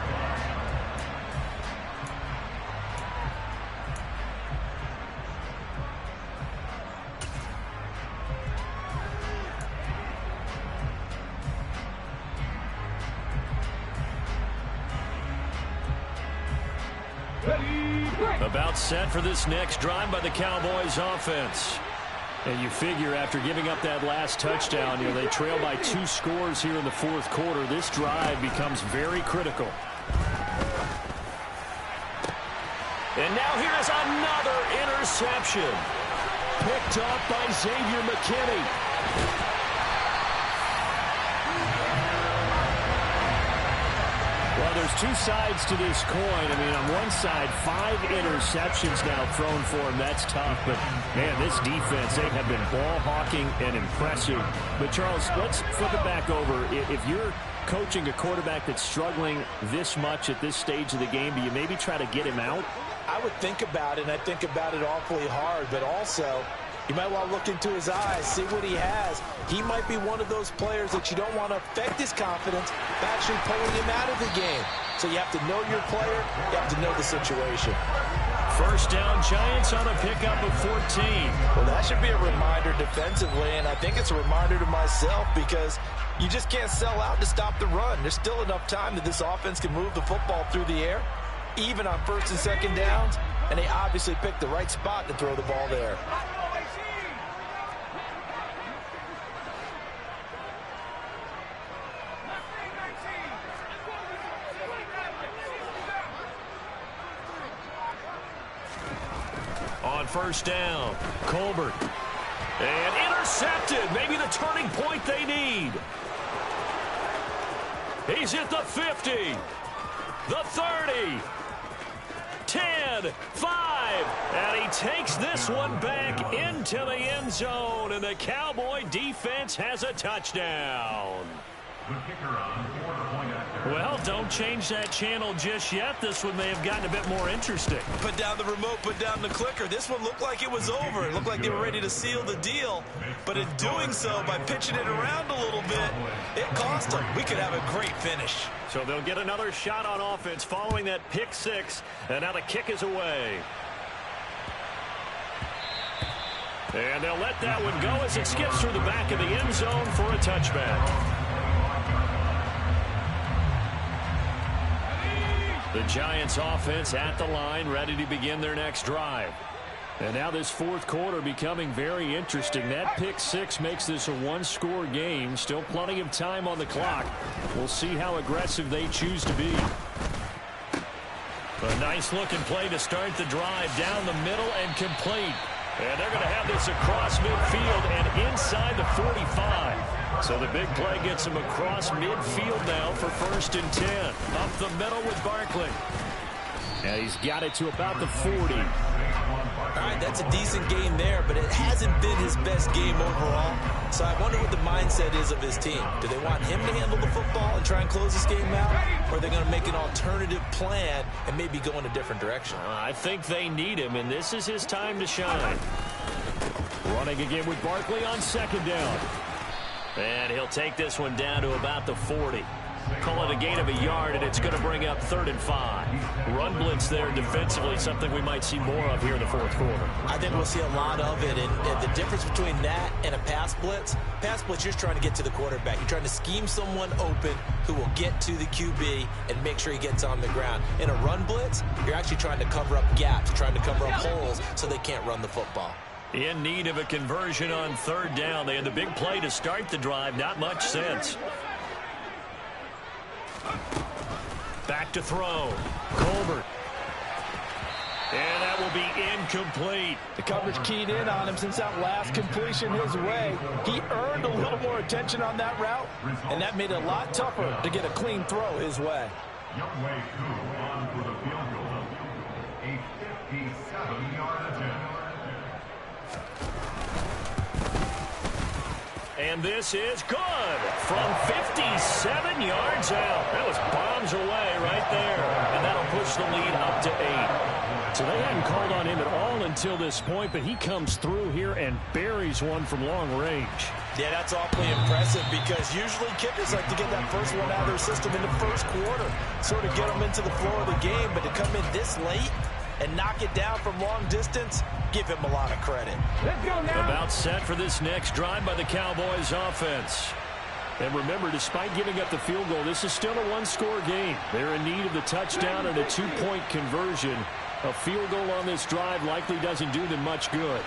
About set for this next drive by the Cowboys offense. And you figure after giving up that last touchdown, they trail by 2 scores here in the fourth quarter. This drive becomes very critical. And now here's another interception. Picked up by Xavier McKinney. Well, there's 2 sides to this coin. I mean, on one side, 5 interceptions now thrown for him. That's tough. But, man, this defense, they have been ball hawking and impressive. But, Charles, let's flip it back over. If you're coaching a quarterback that's struggling this much at this stage of the game, do you maybe try to get him out? I would think about it, and I think about it awfully hard. But also, you might want to look into his eyes, see what he has. He might be one of those players that you don't want to affect his confidence by actually pulling him out of the game. So you have to know your player. You have to know the situation. First down, Giants on a pickup of 14. Well, that should be a reminder defensively, and I think it's a reminder to myself because you just can't sell out to stop the run. There's still enough time that this offense can move the football through the air, even on first and second downs, and they obviously picked the right spot to throw the ball there. On first down, Colbert. And intercepted. Maybe the turning point they need. He's at the 50. The 30. 10, 5. And he takes this one back into the end zone. And the Cowboy defense has a touchdown. Well, don't change that channel just yet. This one may have gotten a bit more interesting. Put down the remote, put down the clicker. This one looked like it was over. It looked like they were ready to seal the deal. But in doing so, by pitching it around a little bit, it cost them. We could have a great finish. So they'll get another shot on offense following that pick 6. And now the kick is away. And they'll let that one go as it skips through the back of the end zone for a touchback. The Giants offense at the line, ready to begin their next drive. And now this fourth quarter becoming very interesting. That pick 6 makes this a 1-score game. Still plenty of time on the clock. We'll see how aggressive they choose to be. A nice looking play to start the drive down the middle and complete. And they're going to have this across midfield and inside the 45. So the big play gets him across midfield now for 1st and 10. Up the middle with Barkley. And he's got it to about the 40. All right, that's a decent game there, but it hasn't been his best game overall. So I wonder what the mindset is of his team. Do they want him to handle the football and try and close this game out? Or are they going to make an alternative plan and maybe go in a different direction? I think they need him, and this is his time to shine. Running again with Barkley on 2nd down. And he'll take this one down to about the 40. Call it a gain of a yard, and it's going to bring up 3rd and 5. Run blitz there defensively, something we might see more of here in the fourth quarter. I think we'll see a lot of it, and the difference between that and a pass blitz, you're just trying to get to the quarterback. You're trying to scheme someone open who will get to the QB and make sure he gets on the ground. In a run blitz, you're actually trying to cover up gaps, trying to cover up holes so they can't run the football. In need of a conversion on 3rd down. They had the big play to start the drive. Not much sense. Back to throw. Colbert. And that will be incomplete. The coverage keyed in on him since that last completion his way. He earned a little more attention on that route, and that made it a lot tougher to get a clean throw his way. Young Wei Koo on for the field goal. A 57-yard attempt. And this is good from 57 yards out. That was bombs away right there. And that'll push the lead up to 8. So they hadn't called on him at all until this point, but he comes through here and buries one from long range. Yeah, that's awfully impressive because usually kickers like to get that first one out of their system in the first quarter, sort of get them into the flow of the game, but to come in this late and knock it down from long distance, give him a lot of credit. Let's go now. About set for this next drive by the Cowboys offense. And remember, despite giving up the field goal, this is still a one-score game. They're in need of the touchdown and a two-point conversion. A field goal on this drive likely doesn't do them much good.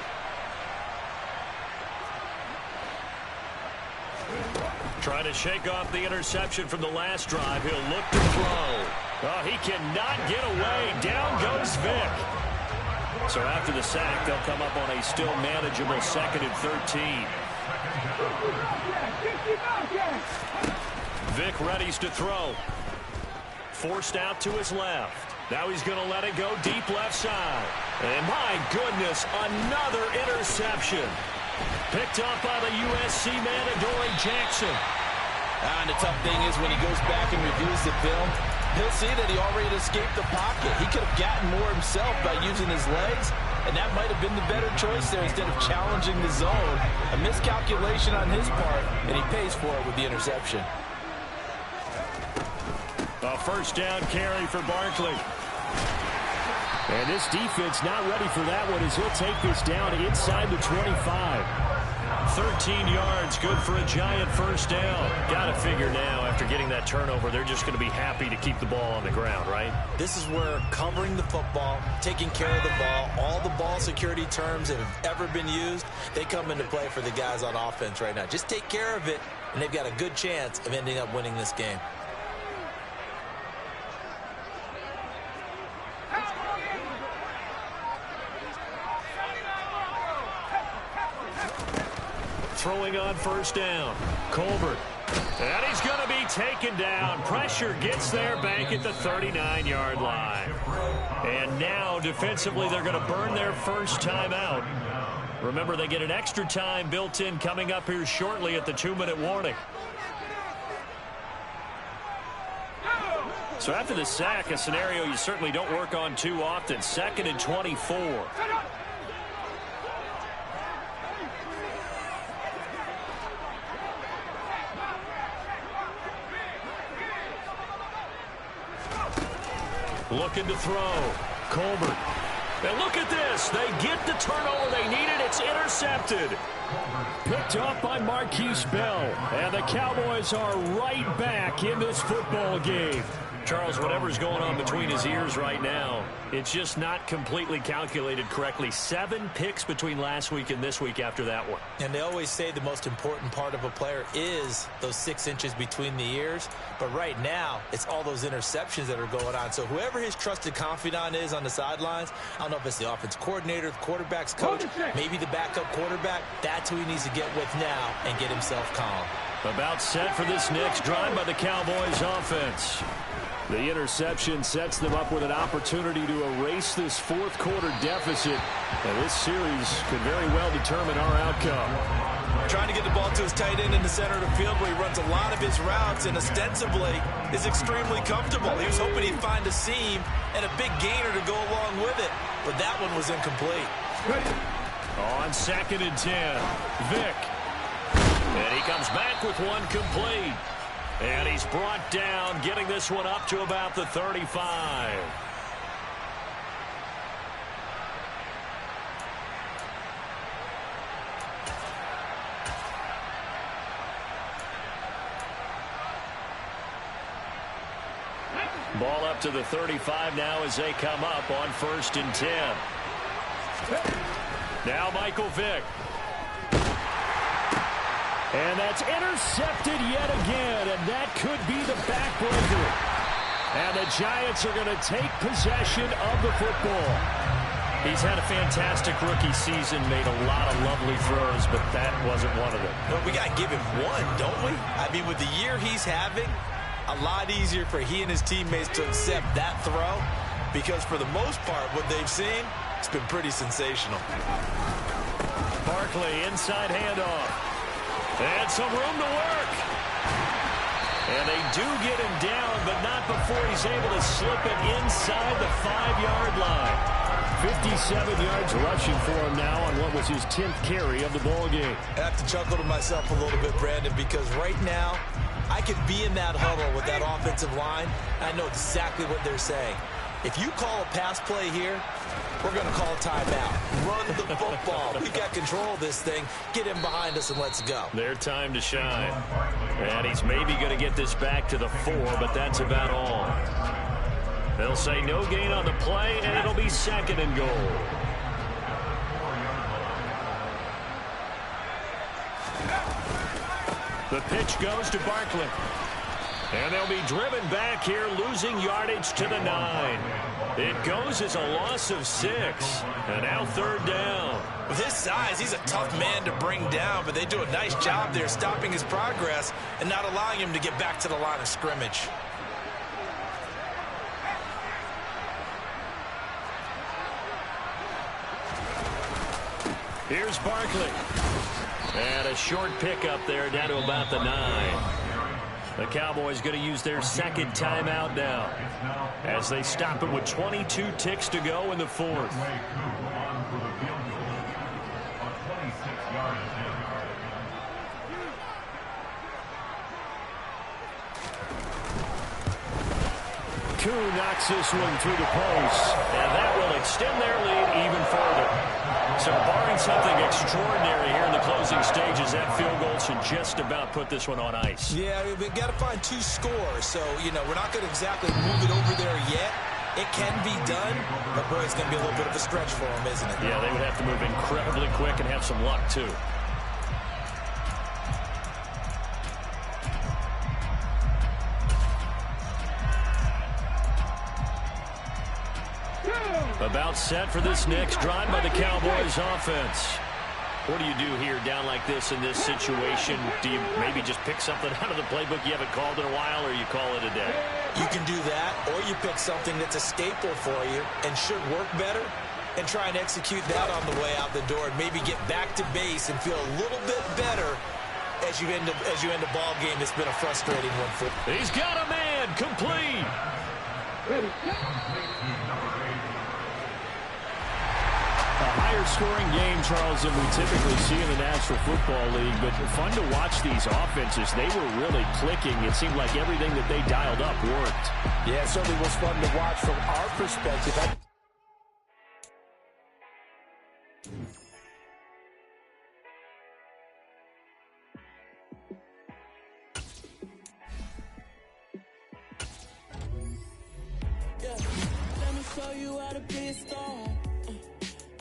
Trying to shake off the interception from the last drive. He'll look to throw. Oh, he cannot get away. Down goes Vic. So after the sack, they'll come up on a still manageable 2nd and 13. Vic readies to throw. Forced out to his left. Now he's going to let it go deep left side. And my goodness, another interception. Picked up by the USC man, Adoree Jackson. And the tough thing is when he goes back and reviews the film, he'll see that he already escaped the pocket. He could have gotten more himself by using his legs, and that might have been the better choice there instead of challenging the zone. A miscalculation on his part, and he pays for it with the interception. A first down carry for Barkley. And this defense not ready for that one as he'll take this down inside the 25. 13 yards, good for a giant first down. Got to figure now, after getting that turnover, they're just going to be happy to keep the ball on the ground, right? This is where covering the football, taking care of the ball, all the ball security terms that have ever been used, they come into play for the guys on offense right now. Just take care of it, and they've got a good chance of ending up winning this game. Throwing on first down. Colbert. And he's going to be taken down. Pressure gets there back at the 39-yard line. And now, defensively, they're going to burn their first time out. Remember, they get an extra time built in coming up here shortly at the 2-minute warning. So after the sack, a scenario you certainly don't work on too often. 2nd and 24. Looking to throw. Colbert. And look at this. They get the turnover they needed. It's intercepted. Picked off by Marquise Bell. And the Cowboys are right back in this football game. Charles, whatever's going on between his ears right now, it's just not completely calculated correctly. 7 picks between last week and this week after that one. And they always say the most important part of a player is those 6 inches between the ears. But right now, it's all those interceptions that are going on. So whoever his trusted confidant is on the sidelines, I don't know if it's the offense coordinator, the quarterback's coach, maybe the backup quarterback, that's who he needs to get with now and get himself calm. About set for this next drive by the Cowboys offense. The interception sets them up with an opportunity to erase this fourth-quarter deficit. And this series could very well determine our outcome. Trying to get the ball to his tight end in the center of the field where he runs a lot of his routes and ostensibly is extremely comfortable. He was hoping he'd find a seam and a big gainer to go along with it, but that one was incomplete. On 2nd and 10, Vic. And he comes back with one complete. And he's brought down, getting this one up to about the 35. Ball up to the 35 now as they come up on 1st and 10. Now Michael Vick. And that's intercepted yet again, and that could be the backbreaker. And the Giants are going to take possession of the football. He's had a fantastic rookie season, made a lot of lovely throws, but that wasn't one of them. Well, we got to give him one, don't we? I mean, with the year he's having, a lot easier for he and his teammates to accept that throw because for the most part, what they've seen, it's been pretty sensational. Barkley, inside handoff. And some room to work. And they do get him down, but not before he's able to slip it inside the 5-yard line. 57 yards rushing for him now on what was his 10th carry of the ball game. I have to chuckle to myself a little bit, Brandon, because right now I could be in that huddle with that offensive line. I know exactly what they're saying. If you call a pass play here, we're going to call timeout. Run the football. We got control of this thing. Get him behind us and let's go. Their time to shine. And he's maybe going to get this back to the 4, but that's about all. They'll say no gain on the play, and it'll be 2nd and goal. The pitch goes to Barkley. And they'll be driven back here, losing yardage to the 9. It goes as a loss of 6. And now 3rd down. With his size, he's a tough man to bring down, but they do a nice job there stopping his progress and not allowing him to get back to the line of scrimmage. Here's Barkley. And a short pickup there down to about the 9. The Cowboys going to use their 2nd timeout now as they stop it with 22 ticks to go in the 4th. Koo knocks this one through the post, and that will extend their lead even further. So barring something extraordinary here in the closing stages, that field goal should just about put this one on ice. Yeah, we've got to find 2 scores. So, you know, we're not going to exactly move it over there yet. It can be done, but, boy, it's going to be a little bit of a stretch for them, isn't it? Yeah, they would have to move incredibly quick and have some luck, too. About set for this next drive by the Cowboys offense. What do you do here down like this in this situation? Do you maybe just pick something out of the playbook you haven't called in a while, or you call it a day? You can do that, or you pick something that's a staple for you and should work better and try and execute that on the way out the door and maybe get back to base and feel a little bit better as you end a ball game that's been a frustrating one for you. He's got a man, complete. A higher-scoring game, Charles, than we typically see in the National Football League, but fun to watch these offenses. They were really clicking. It seemed like everything that they dialed up worked. Yeah, it certainly was fun to watch from our perspective. Let me show you how to be a star.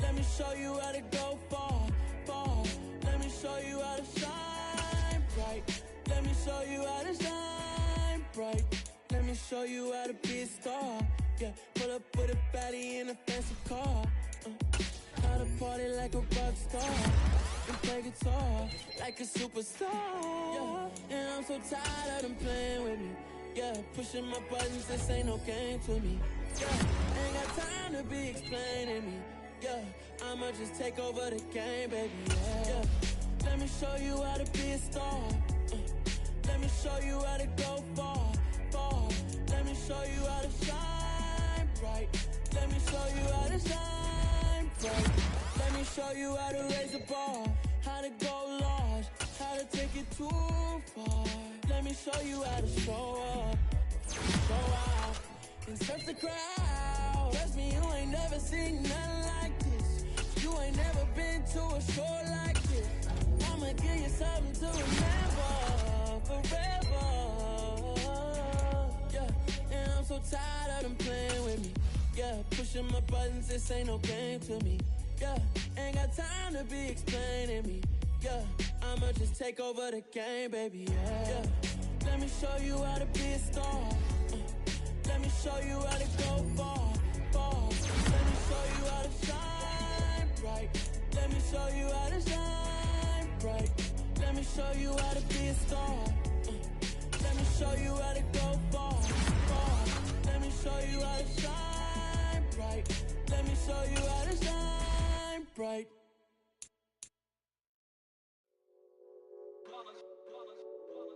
Let me show you how to go far, far. Let me show you how to shine bright. Let me show you how to shine bright. Let me show you how to be a star. Yeah, pull up with a baddie in a fancy car. How to party like a rock star and play guitar like a superstar. Yeah, and I'm so tired of them playing with me. Yeah, pushing my buttons, this ain't no game to me. Yeah, ain't got time to be explaining me. Yeah, I'ma just take over the game, baby, yeah. Let me show you how to be a star. Let me show you how to go far, far. Let me show you how to shine bright. Let me show you how to shine bright. Let me show you how to raise the bar, how to go large, how to take it too far. Let me show you how to show up, show out, and surf the crowd. Trust me, you ain't never seen nothing like this. You ain't never been to a show like this. I'ma give you something to remember forever. Yeah, and I'm so tired of them playing with me. Yeah, pushing my buttons, this ain't no game to me. Yeah, ain't got time to be explaining me. Yeah, I'ma just take over the game, baby, yeah. Let me show you how to be a star. Let me show you how to go far, far. Let me show you how to shine bright. Let me show you how to shine bright. Let me show you how to be a star. Let me show you how to go far, far. Let me show you how to shine bright. Let me show you how to shine bright.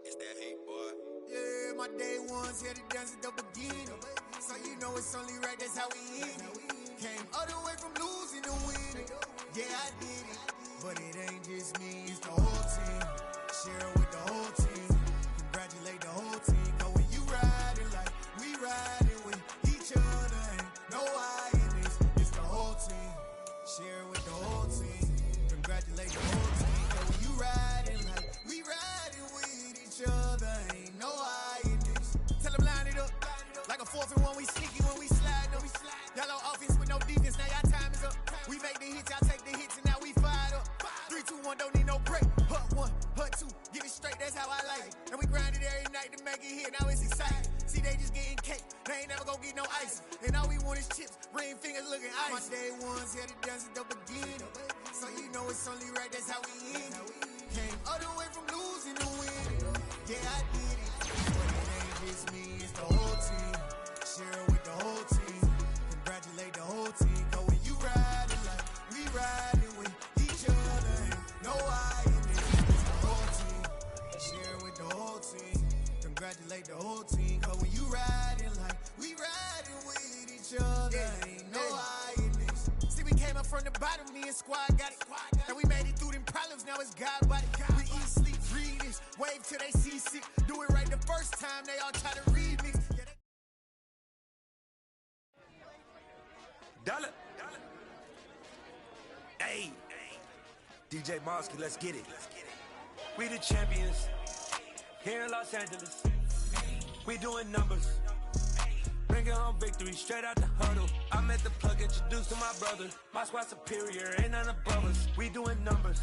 It's that hate, boy. Yeah, my day ones here to dance at the beginning. So you know it's only right, that's how we end it. Came all the way from losing to winning. Yeah, I did it. But it ain't just me, it's the whole team. Share it with the whole team. Congratulate the whole team. Cause when you riding like we riding with each other, ain't no I in this. It's the whole team. how I like it. And we grinded every night to make it hit, now it's exciting. See, they just getting cake, they ain't never gonna get no ice. And all we want is chips, ring fingers looking ice. My day ones here to dance at the beginning. So you know it's only right, that's how we end it. Came all the way from losing to winning. Yeah, I did it. But it ain't just me, it's the whole team. Share it with the whole team. Congratulate the whole team. Cause when you riding like we riding with each other, ain't no I in it. It's the whole team. Share it with the whole team. Congratulate the whole team. Cause when you riding like we riding with each other, ain't no I in this. See, we came up from the bottom, me and squad got it. And we made it through them problems, now it's God body. We eat, sleep, breathe this. Wave till they see sick. Do it right the first time, they all try to remix. Dollar. Hey, DJ Mosky, let's get it. We the champions here in Los Angeles. We doing numbers. Bringing home victory straight out the huddle. I'm at the plug, introduced to my brother. My squad superior, ain't none above us. We doing numbers.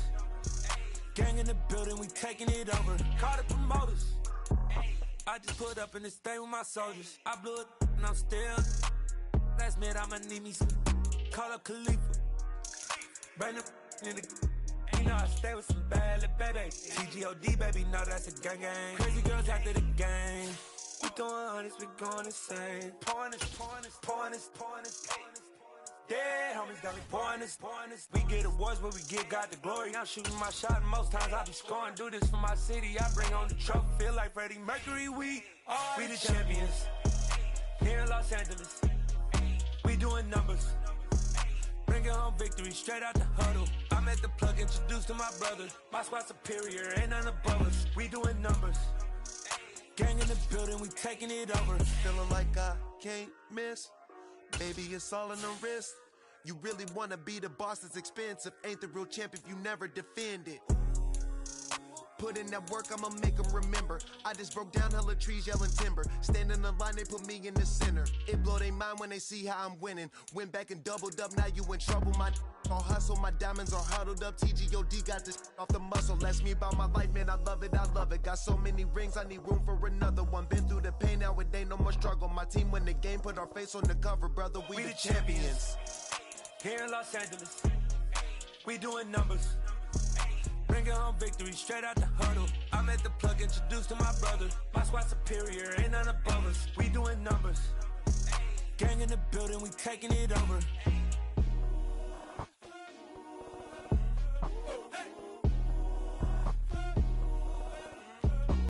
Gang in the building, we taking it over. Call the promoters. I just put up in this thing with my soldiers. I blew it and I'm still. Last minute I'ma need me some. Call up Khalifa. Bring them in the. You know I stay with some bad little baby. TGOD baby, know that's a gang gang. Crazy girls after the game. We going honest, we going insane. Pouring this. Dead homies got me pouring this. We get awards, but we give God the glory. I'm shooting my shot, and most times I be scoring. Do this for my city, I bring on the trophy. Feel like Freddie Mercury, we the champions. Here in Los Angeles, we doing numbers. Bringing home victory straight out the huddle. I'm at the plug, introduced to my brother. My squad superior, ain't none above us. We doing numbers. Gang in the building, we taking it over. Feeling like I can't miss. Baby, it's all in the wrist. You really wanna be the boss, it's expensive. Ain't the real champ if you never defend it. Put in that work, I'ma make them remember. I just broke down hella trees, yelling timber. Stand in the line, they put me in the center. It blow their mind when they see how I'm winning. Went back and doubled up, now you in trouble. My all hustle, my diamonds are huddled up. TGOD got this off the muscle. Ask me about my life, man, I love it. Got so many rings, I need room for another one. Been through the pain, now it ain't no more struggle. My team win the game, put our face on the cover, brother. We the champions. Here in Los Angeles, we doing numbers. Bringing home victory straight out the huddle. I'm at the plug, introduced to my brother. My squad superior, ain't none above us. We doing numbers. Gang in the building, we taking it over.